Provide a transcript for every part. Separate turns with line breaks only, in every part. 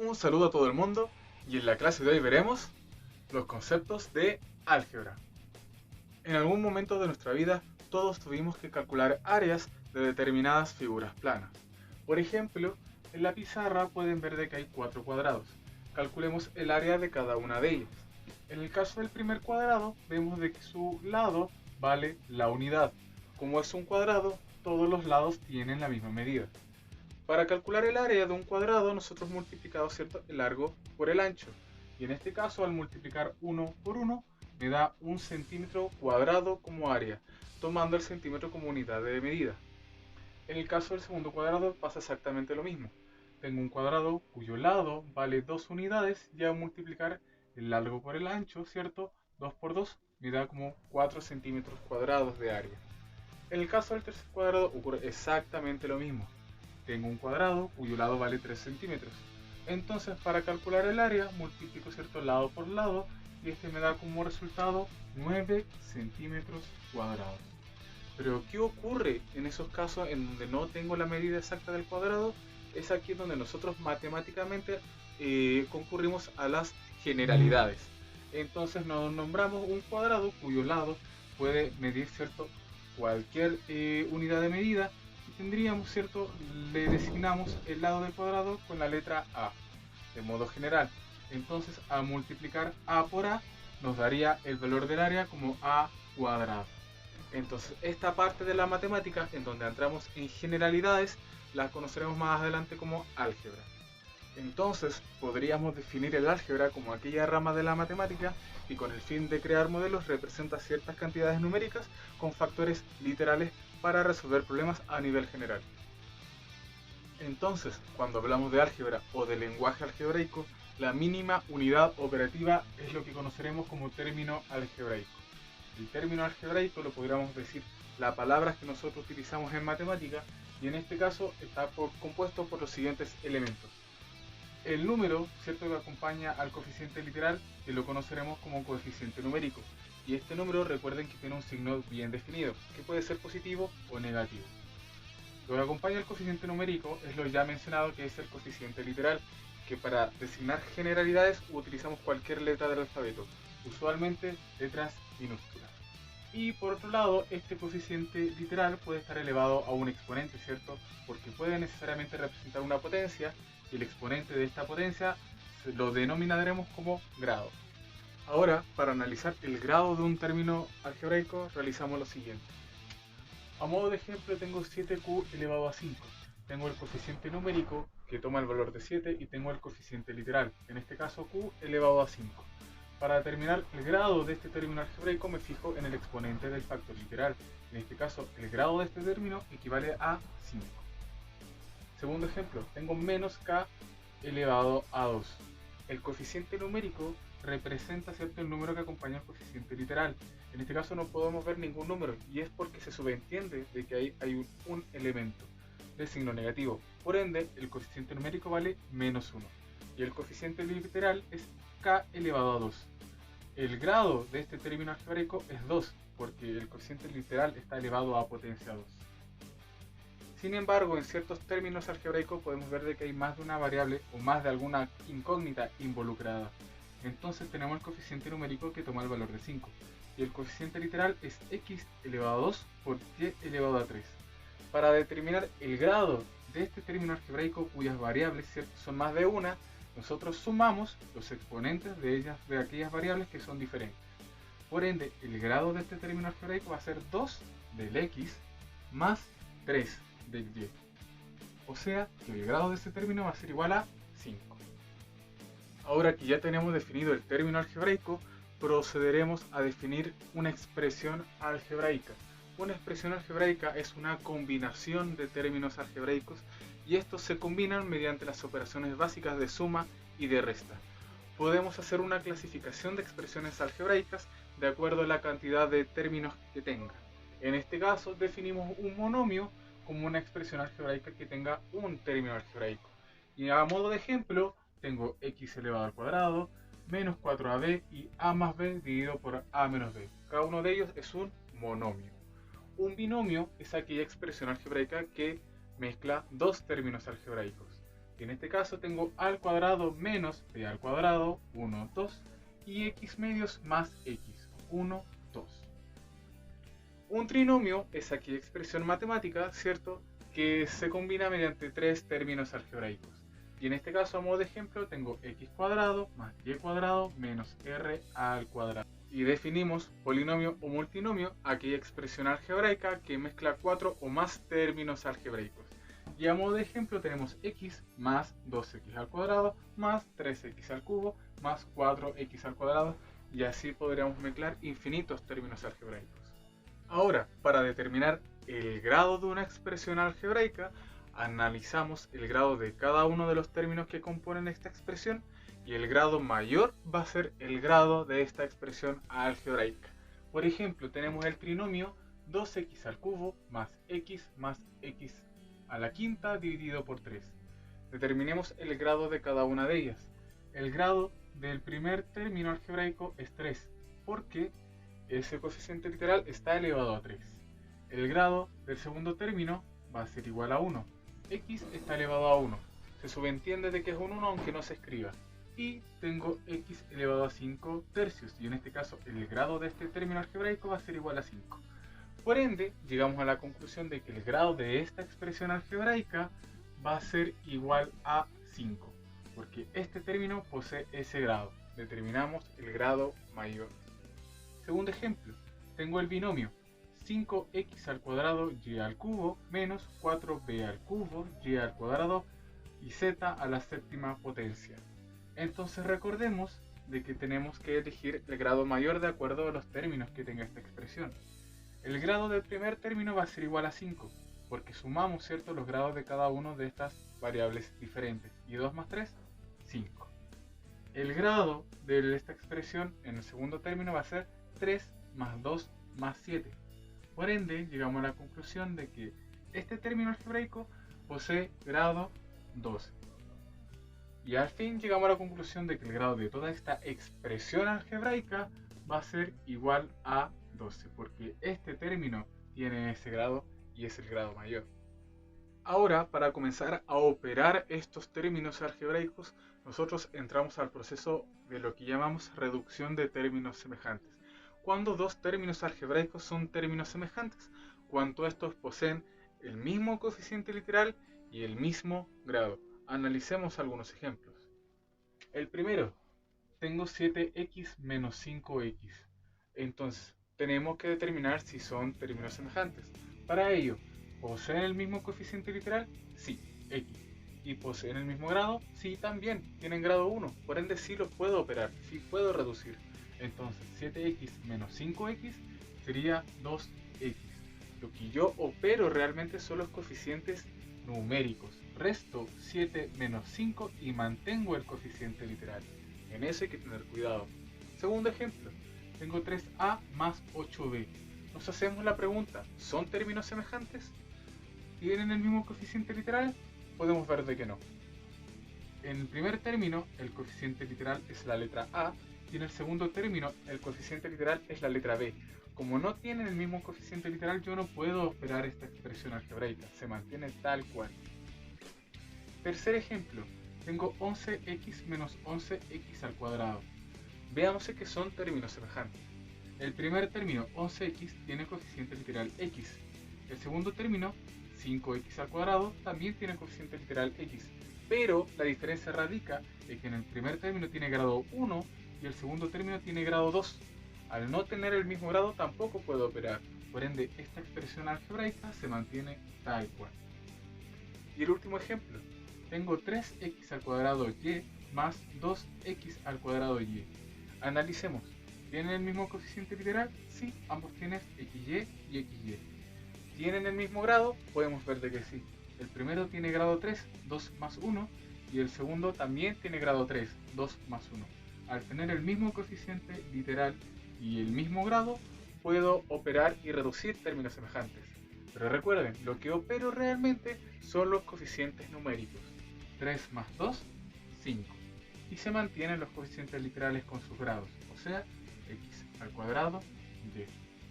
Un saludo a todo el mundo y en la clase de hoy veremos los conceptos de álgebra. En algún momento de nuestra vida todos tuvimos que calcular áreas de determinadas figuras planas. Por ejemplo, en la pizarra pueden ver de que hay 4 cuadrados. Calculemos el área de cada una de ellas. En el caso del primer cuadrado vemos de que su lado vale la unidad. Como es un cuadrado, todos los lados tienen la misma medida. Para calcular el área de un cuadrado, nosotros multiplicamos, ¿cierto?, el largo por el ancho. Y en este caso, al multiplicar 1 por 1, me da un centímetro cuadrado como área, tomando el centímetro como unidad de medida. En el caso del segundo cuadrado pasa exactamente lo mismo. Tengo un cuadrado cuyo lado vale 2 unidades y al multiplicar el largo por el ancho, ¿cierto?, 2 por 2 me da como 4 centímetros cuadrados de área. En el caso del tercer cuadrado ocurre exactamente lo mismo. Tengo un cuadrado cuyo lado vale 3 centímetros. Entonces, para calcular el área, multiplico, ¿cierto?, lado por lado y este me da como resultado 9 centímetros cuadrados. Pero, ¿qué ocurre en esos casos en donde no tengo la medida exacta del cuadrado? Es aquí donde nosotros matemáticamente concurrimos a las generalidades. Entonces nos nombramos un cuadrado cuyo lado puede medir, ¿cierto?, cualquier unidad de medida y tendríamos, ¿cierto?, le designamos el lado del cuadrado con la letra A, de modo general. Entonces, al multiplicar A por A, nos daría el valor del área como A cuadrado. Entonces, esta parte de la matemática, en donde entramos en generalidades, la conoceremos más adelante como álgebra. Entonces, podríamos definir el álgebra como aquella rama de la matemática que con el fin de crear modelos representa ciertas cantidades numéricas con factores literales para resolver problemas a nivel general. Entonces, cuando hablamos de álgebra o de lenguaje algebraico, la mínima unidad operativa es lo que conoceremos como término algebraico. El término algebraico lo podríamos decir las palabras que nosotros utilizamos en matemática y en este caso está compuesto por los siguientes elementos. El número, ¿cierto?, que acompaña al coeficiente literal, que lo conoceremos como coeficiente numérico. Y este número, recuerden que tiene un signo bien definido, que puede ser positivo o negativo. Lo que acompaña al coeficiente numérico es lo ya mencionado, que es el coeficiente literal, que para designar generalidades utilizamos cualquier letra del alfabeto, usualmente letras minúsculas. Y por otro lado, este coeficiente literal puede estar elevado a un exponente, ¿cierto?, porque puede necesariamente representar una potencia y el exponente de esta potencia lo denominaremos como grado. Ahora, para analizar el grado de un término algebraico, realizamos lo siguiente. A modo de ejemplo, tengo 7q elevado a 5. Tengo el coeficiente numérico, que toma el valor de 7, y tengo el coeficiente literal, en este caso q elevado a 5. Para determinar el grado de este término algebraico me fijo en el exponente del factor literal. En este caso, el grado de este término equivale a 5. Segundo ejemplo, tengo menos k elevado a 2. El coeficiente numérico representa, ¿cierto?, el número que acompaña al coeficiente literal. En este caso no podemos ver ningún número y es porque se subentiende de que hay un elemento de signo negativo. Por ende, el coeficiente numérico vale menos 1 y el coeficiente literal es k elevado a 2. El grado de este término algebraico es 2 porque el coeficiente literal está elevado a potencia 2. Sin embargo, en ciertos términos algebraicos podemos ver de que hay más de una variable o más de alguna incógnita involucrada. Entonces tenemos el coeficiente numérico que toma el valor de 5 y el coeficiente literal es x elevado a 2 por y elevado a 3. Para determinar el grado de este término algebraico cuyas variables, ¿cierto?, son más de una, nosotros sumamos los exponentes de aquellas variables que son diferentes. Por ende, el grado de este término algebraico va a ser 2 del x más 3 del y. O sea que el grado de este término va a ser igual a 5. Ahora que ya tenemos definido el término algebraico, procederemos a definir una expresión algebraica. Una expresión algebraica es una combinación de términos algebraicos y estos se combinan mediante las operaciones básicas de suma y de resta. Podemos hacer una clasificación de expresiones algebraicas de acuerdo a la cantidad de términos que tenga. En este caso definimos un monomio como una expresión algebraica que tenga un término algebraico. Y a modo de ejemplo, tengo x elevado al cuadrado, menos 4ab y a más b dividido por a menos b. Cada uno de ellos es un monomio. Un binomio es aquella expresión algebraica que mezcla dos términos algebraicos. Y en este caso tengo a al cuadrado menos b al cuadrado, 1, 2, y x medios más x, 1, 2. Un trinomio es aquella expresión matemática, ¿cierto?, que se combina mediante tres términos algebraicos. Y en este caso, a modo de ejemplo, tengo x cuadrado más y cuadrado menos r al cuadrado. Y definimos polinomio o multinomio, aquella expresión algebraica que mezcla 4 o más términos algebraicos. Y a modo de ejemplo tenemos x más 2x al cuadrado más 3x al cubo más 4x al cuadrado, y así podríamos mezclar infinitos términos algebraicos. Ahora, para determinar el grado de una expresión algebraica, analizamos el grado de cada uno de los términos que componen esta expresión, y el grado mayor va a ser el grado de esta expresión algebraica. Por ejemplo, tenemos el trinomio 2x al cubo más x a la quinta dividido por 3. Determinemos el grado de cada una de ellas. El grado del primer término algebraico es 3, porque ese coeficiente literal está elevado a 3. El grado del segundo término va a ser igual a 1. X está elevado a 1. Se subentiende de que es un 1 aunque no se escriba. Y tengo x elevado a 5 tercios, y en este caso el grado de este término algebraico va a ser igual a 5. Por ende, llegamos a la conclusión de que el grado de esta expresión algebraica va a ser igual a 5, porque este término posee ese grado. Determinamos el grado mayor. Segundo ejemplo, tengo el binomio 5x al cuadrado y al cubo menos 4b al cubo y al cuadrado y z a la séptima potencia. Entonces recordemos de que tenemos que elegir el grado mayor de acuerdo a los términos que tenga esta expresión. El grado del primer término va a ser igual a 5, porque sumamos, ¿cierto?, los grados de cada una de estas variables diferentes. Y 2 más 3, 5. El grado de esta expresión en el segundo término va a ser 3 más 2 más 7. Por ende, llegamos a la conclusión de que este término algebraico posee grado 12. Y al fin llegamos a la conclusión de que el grado de toda esta expresión algebraica va a ser igual a 12, porque este término tiene ese grado y es el grado mayor. Ahora, para comenzar a operar estos términos algebraicos, nosotros entramos al proceso de lo que llamamos reducción de términos semejantes. Cuando dos términos algebraicos son términos semejantes, cuando estos poseen el mismo coeficiente literal y el mismo grado. Analicemos algunos ejemplos. El primero, tengo 7x menos 5x. Entonces, tenemos que determinar si son términos semejantes. Para ello, ¿poseen el mismo coeficiente literal? Sí, x. ¿Y poseen el mismo grado? Sí, también. Tienen grado 1. Por ende, sí los puedo operar, sí puedo reducir. Entonces, 7x menos 5x sería 2x. Lo que yo opero realmente son los coeficientes numéricos. Resto 7 menos 5 y mantengo el coeficiente literal. En eso hay que tener cuidado. Segundo ejemplo, tengo 3a más 8b. Nos hacemos la pregunta, ¿son términos semejantes? ¿Tienen el mismo coeficiente literal? Podemos ver de que no. En el primer término, el coeficiente literal es la letra a, y en el segundo término, el coeficiente literal es la letra b. Como no tienen el mismo coeficiente literal, yo no puedo operar esta expresión algebraica, se mantiene tal cual. Tercer ejemplo, tengo 11x menos 11x al cuadrado. Veamos que son términos semejantes. El primer término, 11x, tiene coeficiente literal x. El segundo término, 5x al cuadrado, también tiene coeficiente literal x. Pero la diferencia radica en que en el primer término tiene grado 1 y el segundo término tiene grado 2. Al no tener el mismo grado tampoco puedo operar. Por ende, esta expresión algebraica se mantiene tal cual. Y el último ejemplo. Tengo 3x al cuadrado y más 2x al cuadrado y. Analicemos. ¿Tienen el mismo coeficiente literal? Sí, ambos tienen xy y xy. ¿Tienen el mismo grado? Podemos ver de que sí. El primero tiene grado 3, 2 más 1, y el segundo también tiene grado 3, 2 más 1. Al tener el mismo coeficiente literal y el mismo grado, puedo operar y reducir términos semejantes. Pero recuerden, lo que opero realmente son los coeficientes numéricos. 3 más 2, 5. Y se mantienen los coeficientes literales con sus grados, o sea, x al cuadrado y.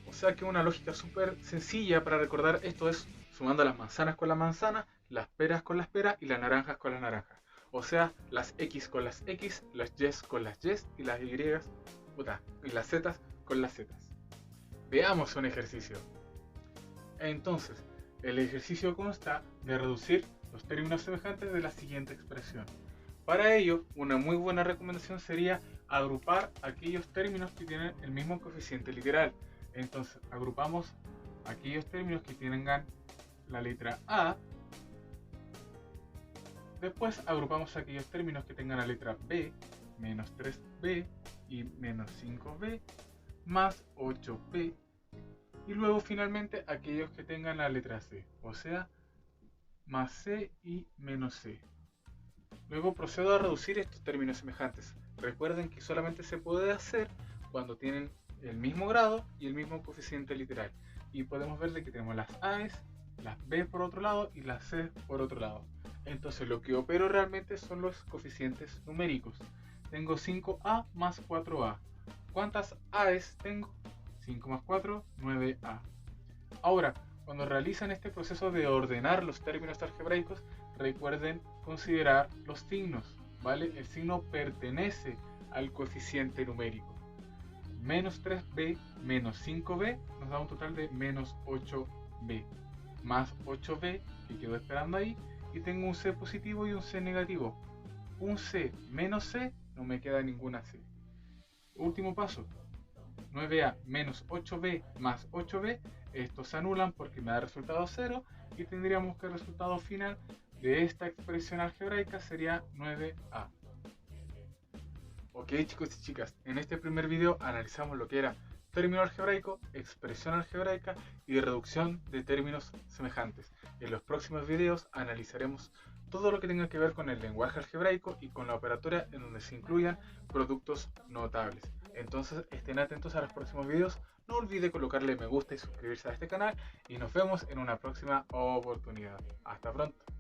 O sea que una lógica súper sencilla para recordar esto es sumando las manzanas con las manzanas, las peras con las peras y las naranjas con las naranjas. O sea, las X con las X, las Y con las Y y las Y y las Z con las Z. Veamos un ejercicio. Entonces, el ejercicio consta de reducir los términos semejantes de la siguiente expresión. Para ello, una muy buena recomendación sería agrupar aquellos términos que tienen el mismo coeficiente literal. Entonces, agrupamos aquellos términos que tengan la letra A. Después agrupamos aquellos términos que tengan la letra B, menos 3B y menos 5B, más 8B. Y luego finalmente aquellos que tengan la letra C, o sea, más C y menos C. Luego procedo a reducir estos términos semejantes. Recuerden que solamente se puede hacer cuando tienen el mismo grado y el mismo coeficiente literal. Y podemos ver de que tenemos las A's, las B por otro lado y las C por otro lado. Entonces lo que opero realmente son los coeficientes numéricos. Tengo 5A más 4A. ¿Cuántas A's tengo? 5 más 4, 9A. Ahora, cuando realizan este proceso de ordenar los términos algebraicos, recuerden considerar los signos, ¿vale? El signo pertenece al coeficiente numérico. Menos 3b menos 5b nos da un total de menos 8b. Más 8b, que quedó esperando ahí, y tengo un c positivo y un c negativo. Un c menos c, no me queda ninguna c. Último paso. 9a menos 8b más 8b, estos se anulan porque me da resultado 0 y tendríamos que el resultado final de esta expresión algebraica sería 9a. Ok, chicos y chicas, en este primer video analizamos lo que era término algebraico, expresión algebraica y reducción de términos semejantes. En los próximos videos analizaremos todo lo que tenga que ver con el lenguaje algebraico y con la operatoria en donde se incluyan productos notables. Entonces estén atentos a los próximos videos, no olviden colocarle me gusta y suscribirse a este canal y nos vemos en una próxima oportunidad. Hasta pronto.